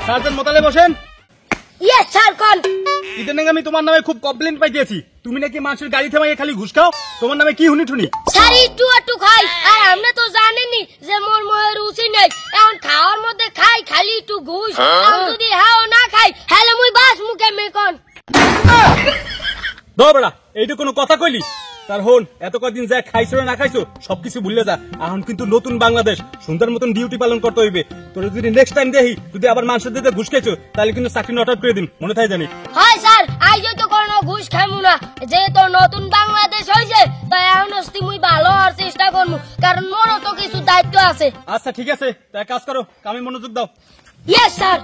Sergeant মোতালে বসেন। Yes sir কোন ইদানিং আমি তোমার নামে খুব কমপ্লেইন পাইতেছি, তুমি নাকি মানুষের গাড়ি থামাইয়ে খালি ঘুষ খাও। তোমার নামে কি হুনি ঠুনি? স্যার একটু খাই, আর আপনি তো জানেনই যে মোর মোহের রুচি নেই। এখন খাওয়ার মধ্যে খাই খালি একটু ঘুষ, আর যদি হাও না খাই হ্যালো মুই বাস মুখে মেকন। দো বেড়া, এইটা কোনো কথা কইলি? তার হন এত কদিন যা খাইছো না খাইছো সবকিছু ভুলে যা। এখন কিন্তু নতুন বাংলাদেশ, সুন্দর মতন ডিউটি পালন করতে হইবে। তোর যদি নেক্সট টাইম দেখি যদি আবার মানুষের দিতে ঘুষ খাইছো তাহলে কিন্তু চাকরি নট আউট করে দিন, মনে থাকে জানি। হয় স্যার, আইজো তো কোনো ঘুষ খাইমু না, যেহেতু নতুন বাংলাদেশ হয়েছে তাই এখন মুই ভালো হওয়ার চেষ্টা করবো, কারণ মোরও তো কিছু দায়িত্ব আছে। আচ্ছা ঠিক আছে, তাই কাজ করো, কামে মনোযোগ দাও। Yes sir.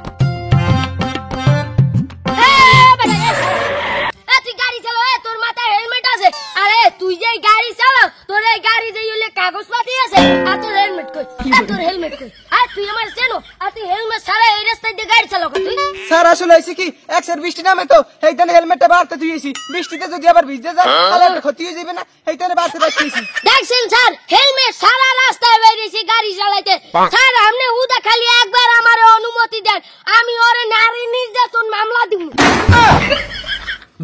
তুই গাড়ি চালাও, তোর মাথায় হেলমেট আছে? আরে তুই যে গাড়ি চালাও, তোর এই গাড়ি যে কাগজপাতি আছে, আর তোর হেলমেট কই? তোর হেলমেট কই? আর তুই আমার চেনো, আর তুই হেলমেট ছাড়া এই রাস্তায় দিয়ে গাড়ি চালাও তুই? স্যার আসলে হয়েছে কি, একসার বৃষ্টি নামে তো এইখানে হেলমেটটা বাড়তে দিয়েছি, বৃষ্টিতে যদি আবার ভিজে যায় তাহলে একটা ক্ষতি হয়ে যাবে না, এইখানে বাড়তে রাখতেছি। দেখছেন স্যার, হেলমেট ছাড়া রাস্তায় বেরিয়েছি গাড়ি চালাইতে। স্যার আপনি হুদা খালি একবার আমার অনুমতি দেন, আমি ওরে নারী নির্যাতন মামলা দিব।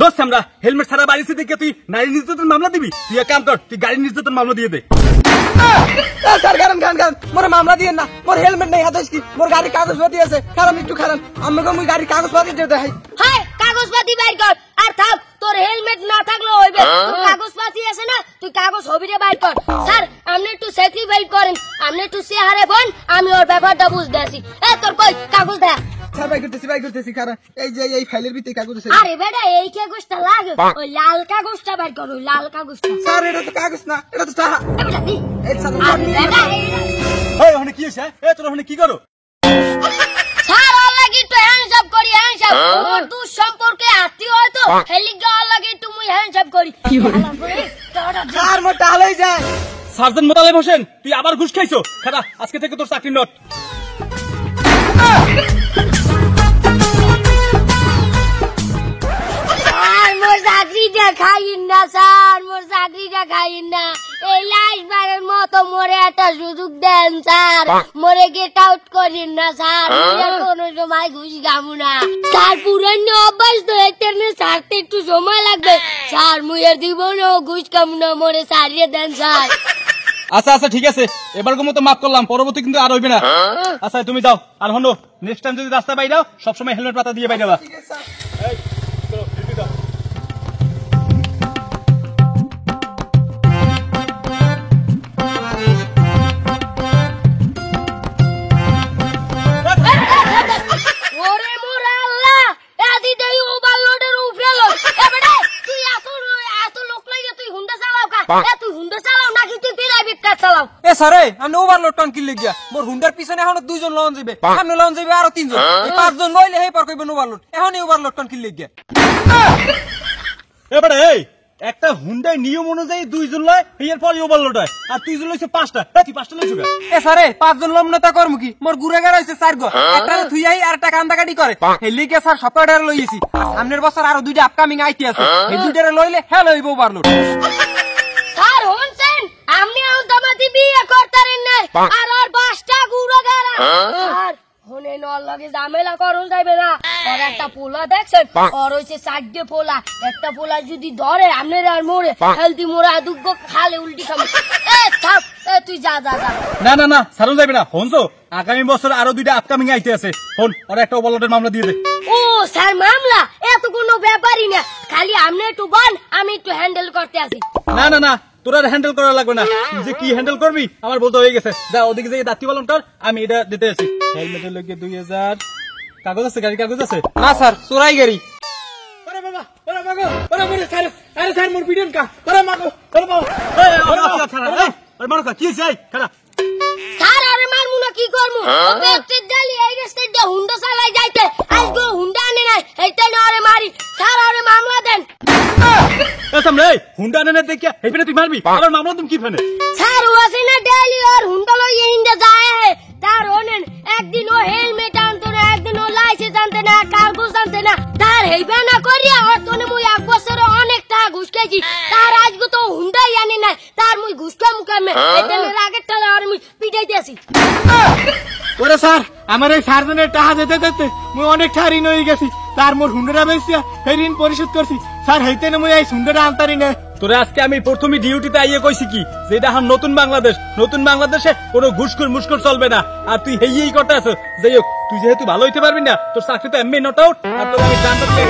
দোস্ত আমরা হেলমেট ছাড়া বাড়িতে দেখে তুই নারী নির্যাতন মামলা দিবি? তুই এক কাম কর, তুই গাড়ি নির্যাতন মামলা দিয়ে দে। স্যার কারণ মোর মামলা দিয়ে না, মোর হেলমেট নেই হাতে, কি মোর গাড়ি কাগজপাতি আছে, কারণ একটু খারাপ আমাকে মুই গাড়ি কাগজপাতি দিয়ে দেখাই। হ্যাঁ কাগজপাতি বাইর কর, আর থাক তোর হেলমেট না থাকলেও হইবে, তোর কাগজপাতি আছে না, তুই কাগজ হবিরে বাইর কর। স্যার আপনি একটু স্যাক্রিফাইস করেন, আপনি একটু চেহারে বন, আমি ওর ব্যাপারটা বুঝতে আছি। তোর কই কাগজ দেয়া? স্যার বাই করতেছি কারণ এই যে এই ফাইলের ভিতরে কাগজ আছে। আরে বেটা এই কাগজটা লাগে, ওই লাল কাগজটা বাইর কর, ওই লাল কাগজটা। স্যার এটা তো কাগজ না, এটা তো টাকা। বেটা দি। এই স্যার আর বেটা এই ওখানে কি হইছে? তোর ওখানে কি করো? স্যার ওর লাগি একটু হ্যান্ডস আপ করি, হ্যান্ডস আপ। ওর দূর সম্পর্কে আত্মীয় হয়তো হেলিগা ওর লাগি একটু মুই হ্যান্ডস আপ করি। স্যার মোর টাকাই যায়। সার্জেন্ট মোতালে বসেন, তুই আবার ঘুষ খাইছো? খারাপ, আজকে থেকে তোর চাকরি নট। মোর চাকরিটা খাইন না স্যার, মোর চাকরিটা খাইন না। এই লাস্টবারের মতো মোরে একটা সুযোগ দেন স্যার, মোরে গেট আউট করিন না স্যার, কোন সময় ঘুষ গামু না স্যার। পুরানো অভ্যাস তো এটার ছাড়তে একটু সময় লাগবে স্যার, মুই আর জীবনেও ঘুষ খামু না, মোরে ছাড়িয়ে দেন স্যার। আচ্ছা আচ্ছা ঠিক আছে, এবার মতো মাফ করলাম, পরবর্তী কিন্তু আর হইবে না। আচ্ছা তুমি যাও, আর হনো নেক্সট টাইম যদি রাস্তা বাইরাও সবসময় হেলমেট পাতা দিয়ে বাইরাবা। ওরে মোর আল্লাহ, এদি দেই ওভারলোডের উপরে লোক। বেটা তুই এত লোক লাগে তুই হুন্ডা চালাও কা? তুই হুন্ডা চালাও নাকি তুই প্রাইভেট কার চালাও? স্যারে আমি ওভারলোড টান কিনলে গিয়া মোর হুন্ডার পিছনে এখন 2 জন লন যাবে, সামনে লন যাবে আরো 3 জন, এই 5 জন লইলে হেই পার কইবেন ওভারলোড, এখন এই ওভারলোড টান কিনলে গিয়া। এবারে এই একটা হুন্ডাই নিয়ম অনুযায়ী 2 জন লয়, এর পরে ওভারলোড হয়, আর তুই জন লইছে 5টা। তুই 5টা লইছ কেন? স্যারে 5 জন লম না তা করমু কি, মোর গুড়ে গেরা হইছে 4 গো, একটা থুই আই আর একটা কান্দাকাটি করে, হেলি গে স্যার সবকটারে লইছি, আর সামনের বছর আরো 2টা আপকামিং আইতি আছে, এই 2টারে লইলে হেল হইব ওভারলোড। স্যার হনছেন আপনি আউতামাতি বিয়ে করতারেন না, আর আর 5টা গুড়া গেরা স্যার হনে নল লাগে ঝামেলা করুন যাইবে না। আর একটা পোলা দেখছেন, আর হইছে 4টে পোলা, একটা পোলা যদি ধরে আমনের আর মোরে হেলদি মোরা দুগ্গ খালে উল্টি খাবে। থাক তুই যা যা যা। না না না সারুন যাইবে না, হনছো আগামী বছর আরো 2টা আপকামিং আইতে আছে, হন আর একটা ওভারলোডের মামলা দিয়ে দে। ও স্যার মামলা এত কোনো ব্যাপারই না, খালি আপনি একটু বল আমি একটু হ্যান্ডেল করতে আসি। না না না তোরা হ্যান্ডেল করা লাগবে না, তুই যে কি হ্যান্ডেল করবি আমার বলতে হয়ে গেছে। যা ওদিকে যে দাঁতি পালন কর, আমি এটা দিতে আছি। হেলমেটের লগে 2000 কাগজ আছে, গাড়ি কাগজ আছে? না স্যার চোরাই গাড়ি। ওরে বাবা, ওরে মাগো, ওরে মরে স্যার, আরে স্যার মোর পিডন কা, ওরে মাগো, ওরে বাবা, এই ওরে খারাপ, ওরে মারো কা, কি হইছে? এই খারাপ স্যার আরে মারমু না কি করমু, ও পেট্রোল ডালি এই রাস্তায় দিয়ে হুন্ডা চালাই যাইতে, আজকে হুন্ডা আনে নাই, এইটা না আরে মারি স্যার, আরে মামলা দেন। সামনে হুন্ডা আনে না দেখে এইখানে তুই মারবি, আবার মামলা তুমি কি ফানে? স্যার ও আছে না ডেলি আর হুন্ডা লইয়ে ইন্ডা যায়, তার হনেন একদিন ও হেলমেট আনতো না, একদিন ও লাইসেন্স আনতে না, কাগজ আনতে না, তার হেইবা না করিয়া আর তোনে মুই 1 বছরে অনেক টাকা ঘুষ খাইছি, তার আজকে তো হুন্ডাই আনে নাই, তার মুই ঘুষ খামু কামে, এটার আগের টাকা আর মুই পিটাইতেছি। ওরে স্যার আমার এই সার্জনের টাকা যেতে যেতে মুই অনেক ঋণ হয়ে গেছি তার মোর হুন্ডরা বেশিয়া সেই ঋণ পরিশোধ করছি স্যার হেইতে না মুই এই হুন্ডরা আনতারি না তোরে আজকে আমি প্রথমে ডিউটিতে আইয়ে কইছি কি যে এটা এখন নতুন বাংলাদেশে কোনো ঘুষখোর মুস্কর চলবে না আর তুই হেই করতে আছো যাই হোক তুই যেহেতু ভালো হইতে পারবি না তোর চাকরি তো এমনি নট আউট আর তোর আমি জানতে